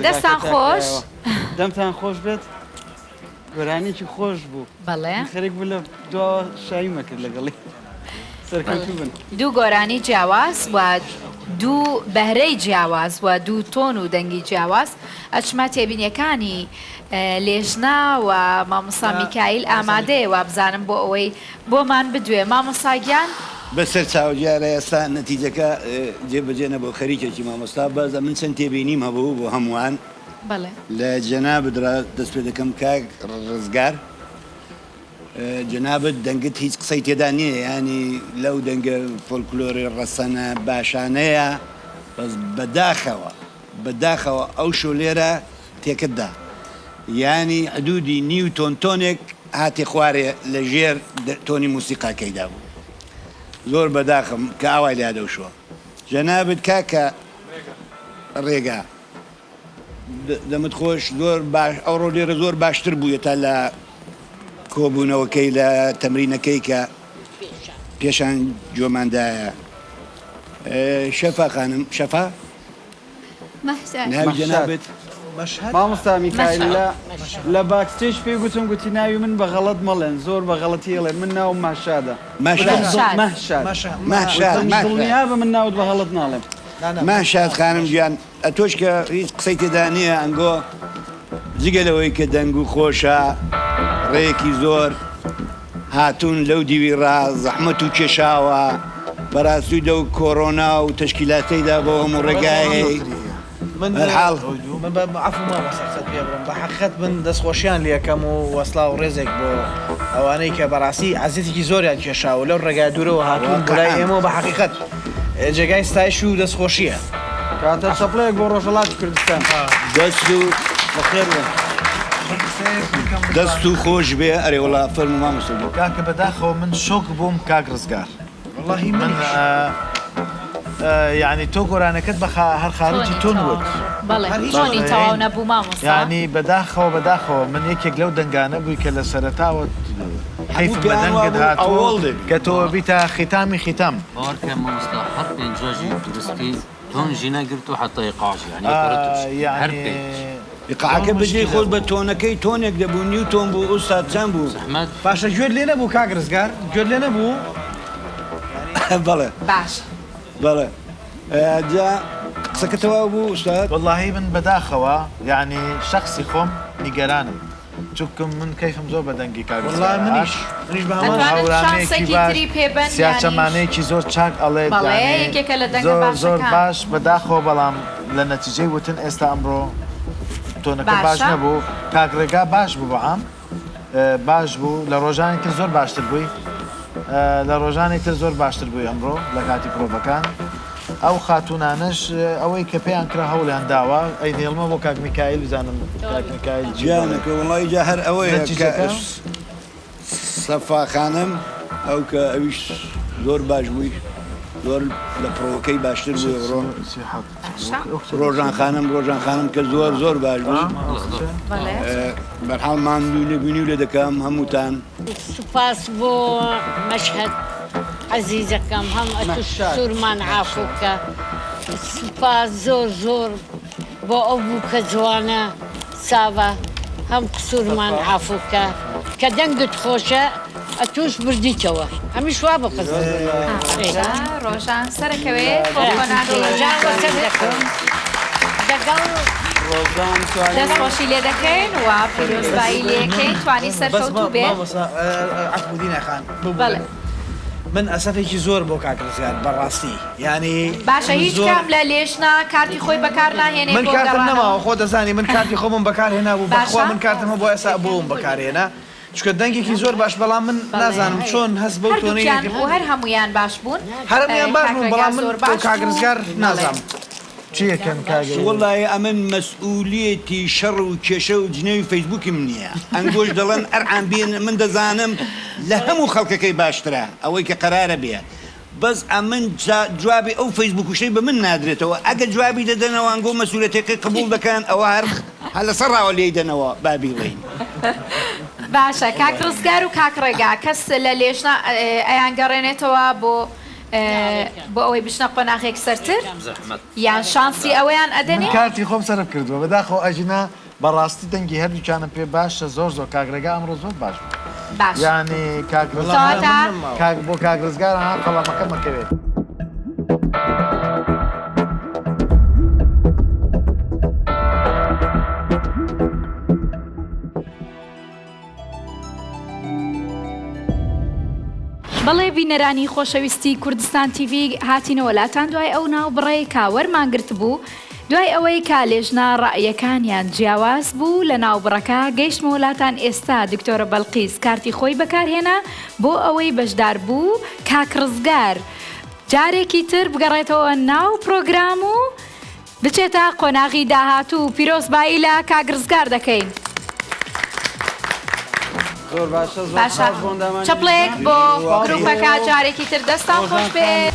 دەستان خۆش دەمتان خۆش بێت گۆرانێکی خۆش بوو بەڵێ خەرێک بوو لە دو شایی مەکرد لەگەڵی سەرکەوتوو بن دوو گۆرانی جیاواز و دوو بەهرەی جیاواز و دوو تۆن و دەنگی جیاواز ئەچمە تێبینیەکانی لێژنا و مامۆستا میکایل ئامادەیە و بزانم بۆ ئەوەی بۆمان بدوێ مامۆستاگیان بەسەر چاوەجارە ئێستا نەتیجەکە جێبەجێ نەبوو خەریکێکی مامۆستا بەزە من چەند تێبینیم هەبوو بۆ هەمووان بەڵێ لە جەنابدرا دەست پێ دەکەم کاک ڕزگار جەنابەت دەنگت هیچ قسەی تێدا نییە ینی لەو دەنگە فۆلکلۆری ڕەسەنە باشانەیە بەس بەداخەوە ئەو شۆ لێرە تێکتدا ینی حدودی نیو تۆنێک هاتی خوارێ لە ژێر تۆنی موسیقاکەیدا بوو زۆر بەداخم کە ئاوای لادەوشوە جەنابەت کاکە ڕێگا دەمت خۆش زۆر باش ئەوڕۆ لێرە زۆر باشتر بوویەتە لە کۆبوونەوەکەی لە تەمرینەکەی کە پێشان جۆماندایە شەفا خانم شەفا ناوی جەنابێت مامۆستا میکایل لە باکستێج پێی گوتم گوتی ناوی من بە غەڵەت مەڵێن زۆر بە غەڵەتی هێڵێن من ناوم ماشادە دڵنیا بە من ناوت بە غەڵەت ناڵێم ماشاد خانم گیان ئەتۆش کە هیچ قسەی تێدا نییە ئەنگۆ جگەلەوەی کە دەنگ و خۆشە ڕێیەکی زۆر هاتوون لەو دیوی ڕاز زەحمەت و کێشاوە بەڕاستی دە و کۆڕۆنا و تەشکیلاتەیدا بۆ هەموو ڕێگایەی هەرحاڵ عفو مامۆستا پێ بڕم بە حەقیقەت من دەستخۆشیان لێکەم و وەسڵا و ڕێزێک بۆ ئەوانەی کە بەڕاستی عەزیزێکی زۆریان کێشاوە لەو ڕێگای دوورەوە هاتوون بەلای ئێمە بە حەقیقەت جێگای ستایش و دەستخۆشیە کاتە چەپڵەیەک بۆ ڕۆژهەڵاتی کوردستان دەست و بەخێر بن دەست و خۆش بێ ئەرێ وڵا فەرمو مامۆستا کاکە بەداخەوە من شۆک بووم کاک ڕزگار والله من یعنی تۆ گۆرانەکەت بە هەر خارجی تۆ نوت بەڵێ چۆنی تەواو نەبوو مامۆستا یعنی بەداخەوە من یەکێک لەو دەنگانە بووی کە لە سەرەتاوە حیف بە دەنگت هاتووە کە تۆ بیتە ختامی ختام باوەڕکە مامۆستا هەر پێنجۆژی درستی تۆنژی نەگرت و حتا ئیقاعی هەر پێنج قاعەکە بەجێی خۆت بە تۆنەکەی تۆنێک دەبوو نیو تۆن بوو ئوستاد چەند بوو پاشە گوێت لێ نەبوو کاک ڕزگار گوێت لێ نەبوو بەڵێ باش بەڵێ جا قسەکەتەوە بوو ئوستاد واللهی من بەداخەوە یعنی شخصی خۆم نیگەرانم چونکە من کەیفم زۆر بە دەنگی کاک والله منیش بە هەمان هاوڕانێکی باش سیاچەمانەیەکی زۆر چاک ئەڵێ یەکێکە لە دەنگە زۆر باش بەداخەوە بەڵام لە نەتیجەی وتن ئێستا ئەمڕۆ تۆنەکە باش نەبوو کاکڕێگا باش بوو بەعام باش بوو لە ڕۆژانێکی زۆر باشتر بووی لە ڕۆژانێک تر زۆر باشتر بووی ئەمڕۆ لە کاتی پرۆڤەکان ئەو خاتونانش ئەوەی کە پێیان کرا هەوڵیان داوە ئەی هێڵمە بۆ کاک میکایل بزانم کاک میکایل گیانەکە وڵی جا هەر ئەوەیە سەفا خانم ئەو کە ئەویش زۆر باش بووی زۆر لە پرۆکەی باشتر بوو ڕۆژان خانم کە زۆر باش بوو بەرحاڵ ماندوو لێبوونی و لێ دەکەم هەمووتان سوپاس بۆ مەشهەد عەزیزەکەم هەم سوورمان عافوکە سوپاس زۆر بۆ ئەو بوو کە جوانە ساوە هەم قسوورمان عافوکە کە دەنگت خۆشە ئەتوش بردیتەوە هەمیش وا بخز ڕۆژان سەرەکەوێت دەستخۆشی لێ دەکەین و پیرۆزبایی لێکەین توانی سەرکەوتوو بێت عەفودینە خان من ئەسەفێکی زۆر بۆ کاک ڕزگار بەڕاستی ینی باشە هیچ کام لە لێشنا کارتی خۆی بەکار ناهێنێت من کارتم نەماوە خۆ دەزانی من کارتی خۆمم بەکارهێنا بوو بەخوا من کارتمە بۆ ئێستا بۆم بەکارهێنا چکە دەنگێکی زۆر باش بەڵام من نازانم چۆن هەست بەو تۆنەی هەر هەمویان باش بوون هەرمیان باش بوون بەڵام من بۆ کاک ڕزگار نازانم چیەکەن کاگە وڵی ئەمن مەسئولیەتی شەڕ و کێشە و جنێوی فەیسبووکم نییە ئەنگۆش دەڵێن ئەرعان بێن من دەزانم لە هەموو خەڵکەکەی باشترە ئەوەی کە قەرارە بێ بەس ئەمن جوابی ئەو فەیسبوک وشەی بە من نادرێتەوە ئەگە جوابی دەدەنەوە ئەنگۆ مەسئولەتەکەی قبول دەکەن ئەوە هەر لەسەر ڕاوە لێی دەنەوە بابی وین باشە کاک ڕزگار و کاک ڕێگا کەس لە لێژنا ئەیان گەڕێنێتەوە بۆ ئەوەی بشنە قۆناغێک سەرتر یان شانسی ئەوەیان ئەدەنێ کارتی خۆم سەرف کردووە بەداخەوە ئەژینا بەڕاستی دەنگی هەردووچانم پێ باشە زۆر کاگرێگا ئەمڕۆ زۆر باش باش یعنی بۆ کاگرزگار ها قەڵامەکە مەکەوێت بەڵێ بینەرانی خۆشەویستی کوردستان تیڤ هاتینەوەلاتان دوای ئەو ناو بڕێ کاوەرمانگرت بوو دوای ئەوەی کالێژنا ڕائیەکانیان جیاواز بوو لە ناوبڕەکە گەیشتمە وڵاتان ئێستا دکتۆرە بەڵقیس کارتی خۆی بەکارهێنا بۆ ئەوەی بەشدار بوو کاک ڕزگار جارێکی تر بگەڕێتەوە ناو پرۆگرام و بچێتە قۆناغی داهاتوو پیرۆزبایی لە کاک ڕزگار دەکەین. باشە چەپڵێک بۆ گروپەکە جارێکی تر دەستان خۆش بێت.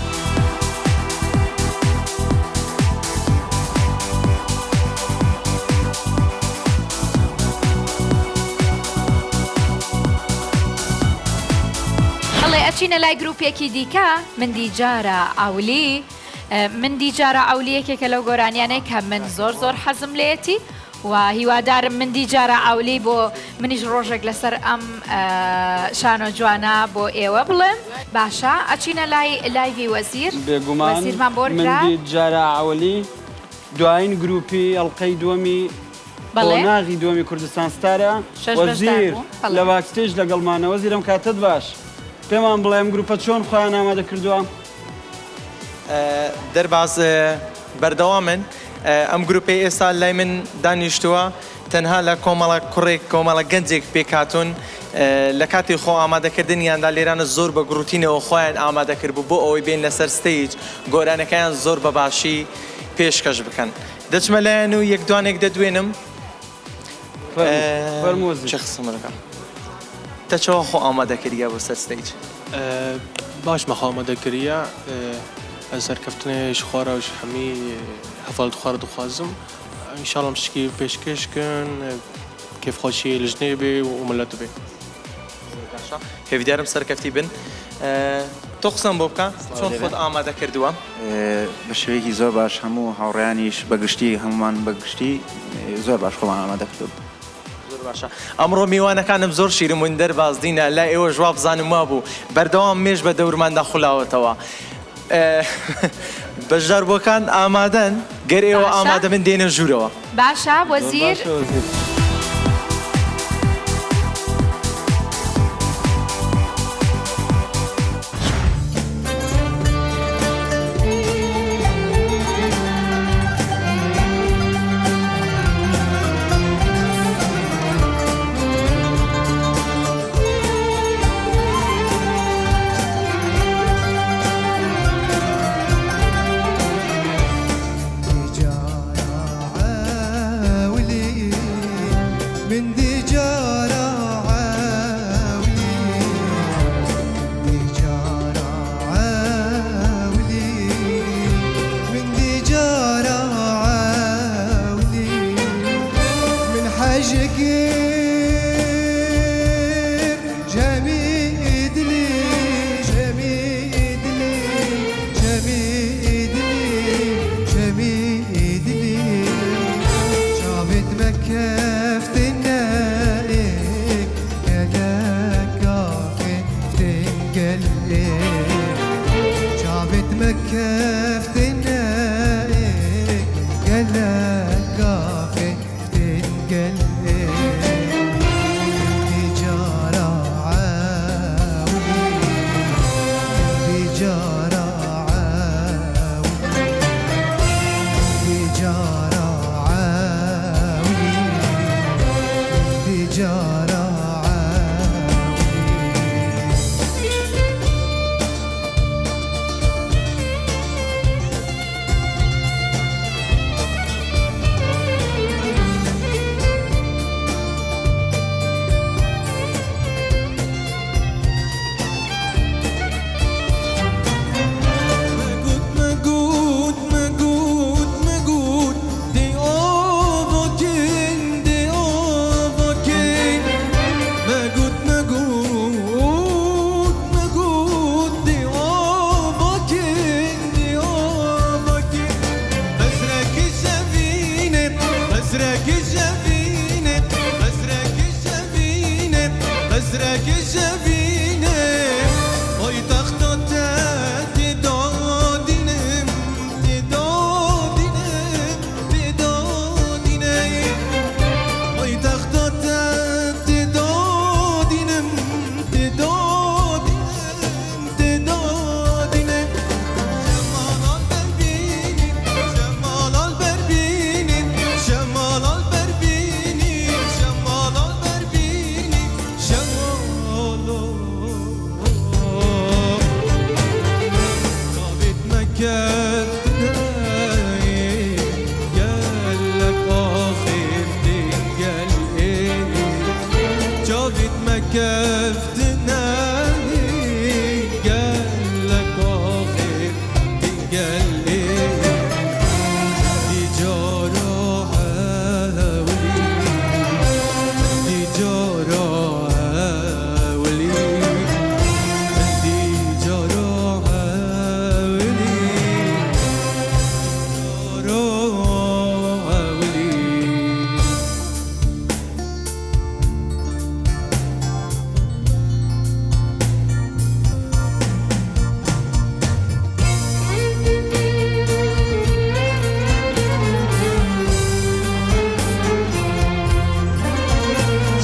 ئەچینە لای گروپێکی دیکە من دیجارە ئاولی من دیجارە ئەولیەکێکە لەو گۆرانیانەی کە من زۆر حەزم لێتی و هیوادارم من دیجارە ئەولی بۆ منیش ڕۆژێک لەسەر ئەم شانۆ جوانە بۆ ئێوە بڵێم باشە ئەچینە لایڤی وەزیر وەزیرمان بۆ من دیجارە ئەولی دوایین گروپی ئەڵلقەی دووەمی قۆناغی دووەمی کوردستان ستارە وەزیر لە باکستێژ لەگەڵمانە وەزیرم کاتت باش پێمان بڵێم گروپە چۆن خۆیان ئامادە کردووە دەرباز بەردەوامن ئەم گروپی ئێستا لای من دانیشتووە تەنها لە کۆمەڵە کوڕێک کۆمەڵە گەنجێک پێکاتون لە کاتی خۆ ئامادەکردنیاندا لێرانە زۆر بە گروتینەوە خۆیان ئامادەکرد بوو بۆ ئەوەی بێن لەسەر ستەیج گۆرانەکەیان زۆر بە باشی پێشکەش بکەن دەچمە لایەن و یەک دوانێک دەدوێنم چه قسمەکە تەچەوە خۆ ئامادەکردیا بۆ سەر ستەیج باش مەخۆ ئامادەکردیا سەرکەفتنێش خۆراوش هەمی هەفڵ خوار دخوازم ئینشاڵم شکی پێشکەشکن کێفخۆشی لژنێ بێ و ملەت بێ هێویدارم سەرکەفتی بن تۆ قسەم بۆ بکە چۆن خۆت ئامادە کردووە بە شێوەیەکی زۆر باش هەموو هاوڕێیانیش بەگشتی هەمومان بەگشتی زۆر باش خۆمان ئامادە کردو زۆر باشە ئەمڕۆ میوانەکانم زۆر شیرم وین دەرباز دینە لا ئێوە ژوا بزانم وا بوو بەردەوام مێژ بە دەورماندا خولاوەتەوە بەشداربووەکان ئامادەن گەر ئێوە ئامادە من دێنە ژوورەوە باشە وەزیر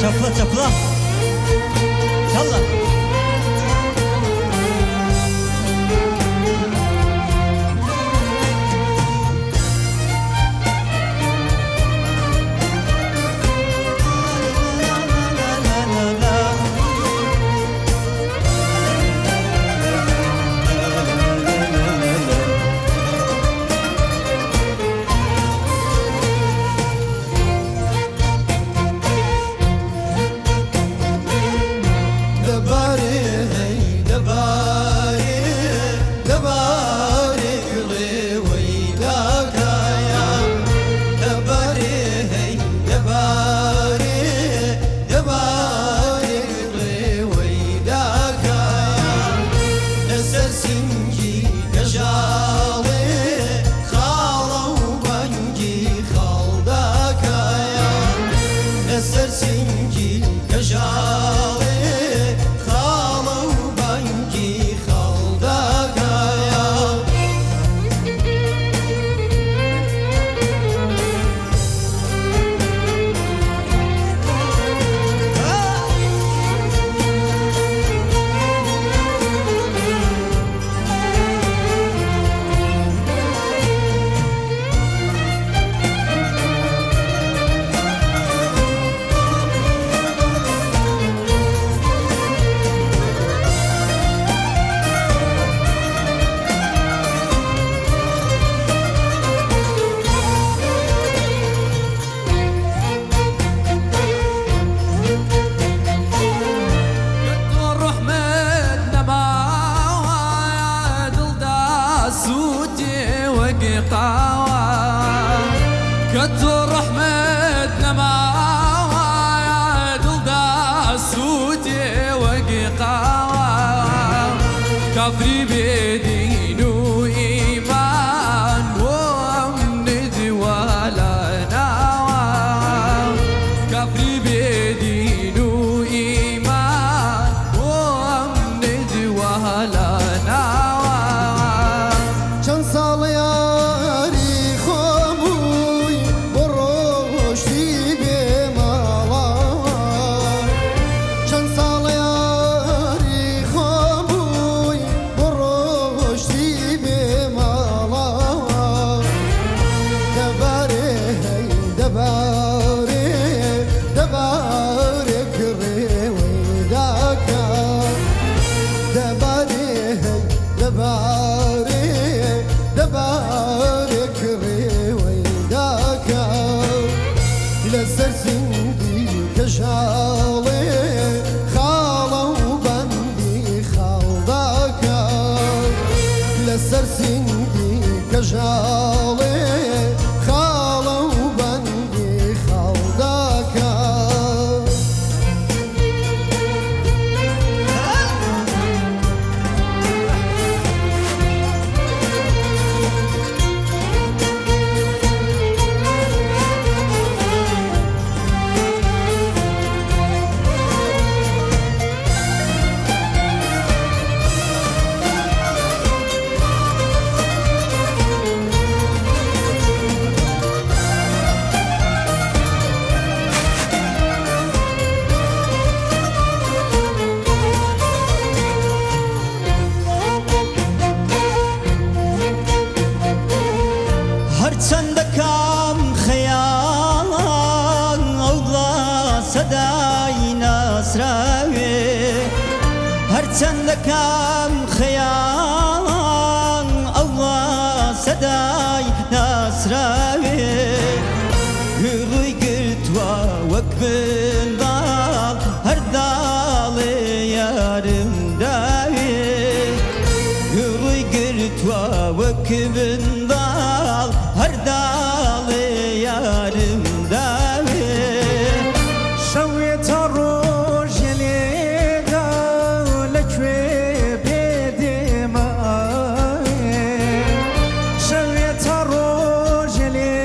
Çapla çapla. Yallah. كفري بدين وإيمان وأمن ولا نوى كفري بدين وإيمان وأمن ولا نوى چند سال یاری خوبوی بروشتی به مالا چند سال یاری خوبوی بروشتی به مالا دباره دباره دباره کره ویداکا دباره دباره دبارك رويداك لسر سندي كشالي خاله وبندي خالداك لسر سندي كشالي خاله وبندي خالداك هەرچەندەکەم خەیاڵان ئەوڵا سەدای ناسراوێ هەرچەندەکەم خەیاڵان ئەوڵا سەدای ناسراوێ ڕووی گرتووە وەک منداڵ هەرداڵێ یارم داوێ ڕووی گرتووە وەک منداڵ هەرداڵێ یارم داوێ شەوێتە ڕۆژێ لێدا لەکوێ پێدێمە شەوێتە ڕۆژێ لێ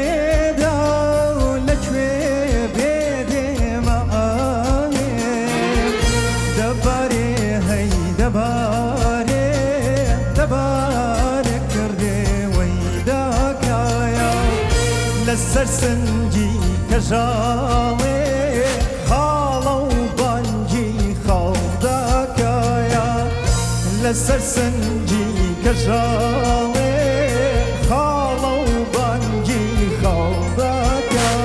لەسەر سنگی کەژاڵێ خاڵە و بانگی خاڵداکایە لەسەر سنگی کەژاڵێ خاڵە و بانگی خاڵداکایە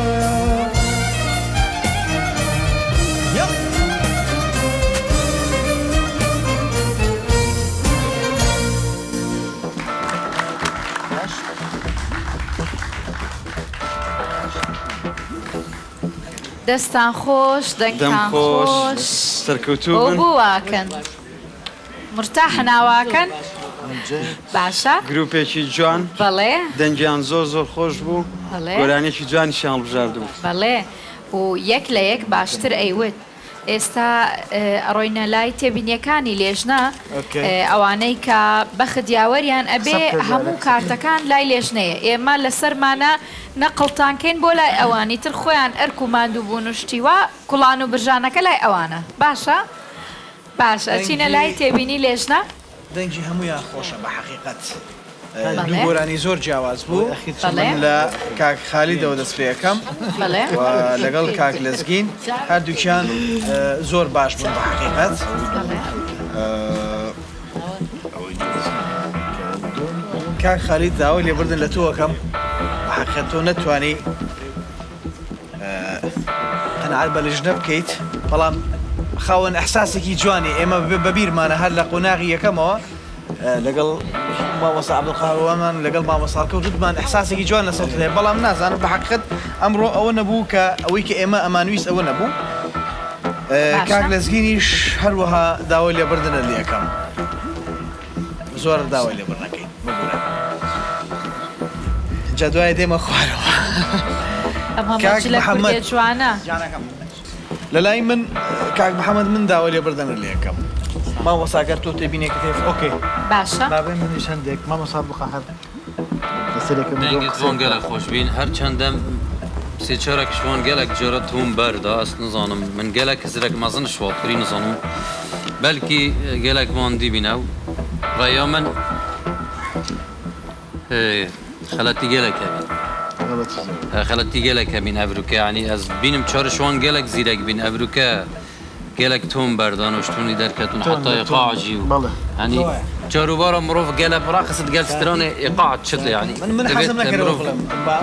دەستان خۆش دەنگتان خۆش سەرکەوتوو بن بوواکەن مرتاح ناواکەن باشە گروپێکی جوان بەڵێ دەنگیان زۆر خۆش بوو بەڵێ گۆرانێکی جوانیشان بژاردوو بەڵێ و یەک لە یەک باشتر ئەیوت ئێستا ئەڕۆینە لای تێبینیەکانی لێژنە ئەوانەی کە بەخدیاوەریان ئەبێ هەموو کارتەکان لای لێژنەیە ئێمە لەسەرمانە نەقڵتانکەین بۆ لای ئەوانی تر خۆیان ئەرک و ماندوو بوون و شتیوە کوڵان و برژانەکە لای ئەوانە باشە؟ باشە چینە لای تێبینی لێژنە؟ دەنگی هەمویان خۆشە بە حەقیقەت دوو گۆرانی زۆر جیاواز بوو لە کاک خالیدەوە دەستپێیەکەم لەگەڵ کاک لەزگین هەردووکیان زۆر باش بوون بە حەقیقەت کاک خالید داوای لێبردن لە تۆەکەم بە حەقیقەت تۆ نەتوانی قەنەعەت بە لێژنە بکەیت بەڵام خاوەن ئەحساسێکی جوانی ئێمە بەبیرمانە هەر لە قۆناغی یەکەمەوە لەگەڵ مامۆستا عەبدولقاهرەوەمان لەگەڵ مامۆستاکە و دوودمان ئەحساسێکی جوان لە سەوت هەیە بەڵام نازانم بە حەقیقەت ئەمڕۆ ئەوە نەبوو کە ئەوەی کە ئێمە ئەمانویست ئەوە نەبوو کاک لەزگینیش هەروەها داوای لێبردنە لە یەکەم زۆر داوای لێبردنەکەین ببوورە جا دوایە دێمە خوارەوە کاک محەممەد جوانە لەلای من کاک محەممەد من داوای لێبردنە لە یەکەم مامۆستاگەر تۆ تێبینێکە تێف ئۆکێ باشە بابێ منیش هەندێک مامۆستا بخەهەر دەنگت بۆن گەلێک خۆشببین هەر چەندەم سێ چارێک شوان گەلێک جۆرە توم بەردا ئەست نزانم من گەلێک زرێک مەزن شواتری نزانم بەلکی گەلێک ماندی بینە و ڕێیا من خەلەتی گەلێکە بین خەلەتی گەلێکە بین ئەڤروکە ینی ئەس بینم چارە شوان گەلێک زیرەک بین ئەڤروکە گەلێک تۆم بەردان و شتونی دەرکەتون حتای قاعجی و ینی جاروبارە مرۆڤ گەلە براقست گەل سترانێ ئێقاعت چت ینی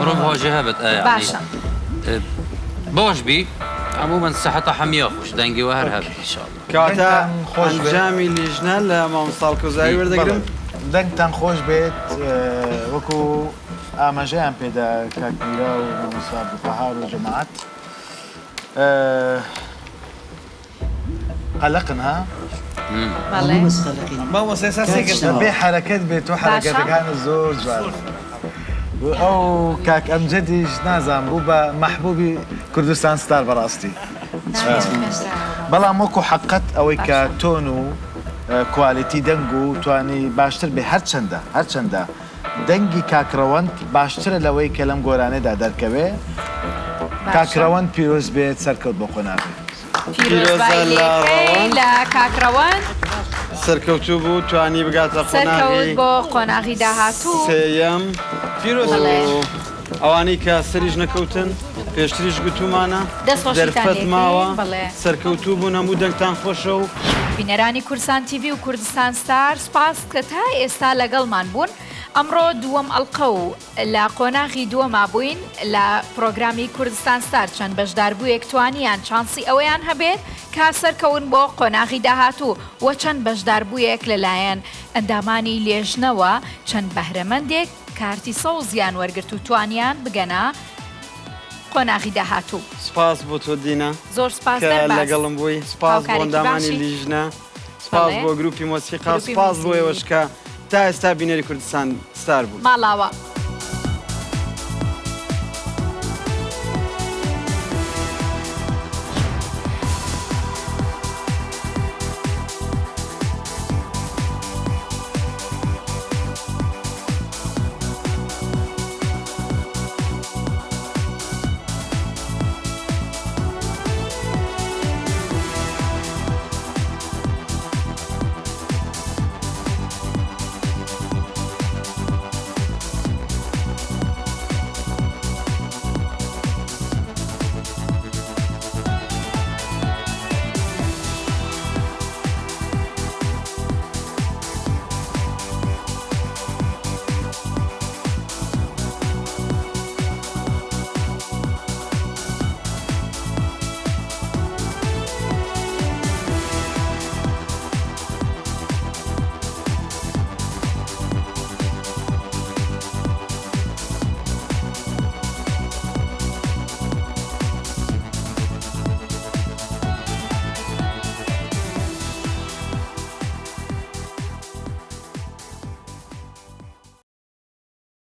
مرۆڤ واژە هەبێت باشە باش بی هەموو من سەحەتە هەمیە خۆش دەنگی وە هەر هەبێت ئینشاءالله کاتە ئەنجامی لیژنە لە مامۆستا کۆزایی وەردەگرم دەنگتان خۆش بێت وەکو ئاماژەیان پێدا کاک میرا و مامۆستا عەبدولقاهر و جەماعەت قلقن ها؟ ما هو سياسي بي حركات بيتو حركات كان زور جوال او كاك امجدي نازم بوبا محبوبي كردستان ستار براستي بلا موكو حقت او كتونو كواليتي دنگو تواني باشتر به هر چنده دنگي كاكروانت باشتر لوي كلام گورانه دا دركبه كاكروانت پیروز بيت سركوت بقناقي پیرۆزبایی لە کاکڕەوەن سەرکەوتوو بوو توانی بگاتە سەرکەوت بۆ قۆناغی داهاتوو سێیەم ئەوانەی کە سەریش نەکەوتن پێشتریش گوتومانە دەرفەت ماوە سەرکەوتوو بوون هەموو دەنگتان خۆشە و بینەرانی کورسان تیڤ و کوردستان ستار سپاس کە تا ئێستا لەگەڵمان بوون ئەمڕۆ دووەم ئەڵقە و لە قۆناغی دووەما بووین لە پرۆگرامی کوردستان ستار چەند بەشداربوویەک توانیان چانسی ئەوەیان هەبێت کا سەرکەون بۆ قۆناغی داهاتوو وە چەند بەشداربوویەک لەلایەن ئەندامانی لێژنەوە چەند بەهرەمەندێک کارتی سەوزیان وەرگرت و توانیان بگەنە قۆناغی داهاتوو سپاس بۆ تۆ دینە زۆر سپاس لەگەڵم بووی سپاس بۆ ئەندامانی لیژنە سپاس بۆ گروپی مۆسیقا سپاس بۆ ئێوەشکە تا ئێستا بینەری کوردستان ستار بوو ماڵاوە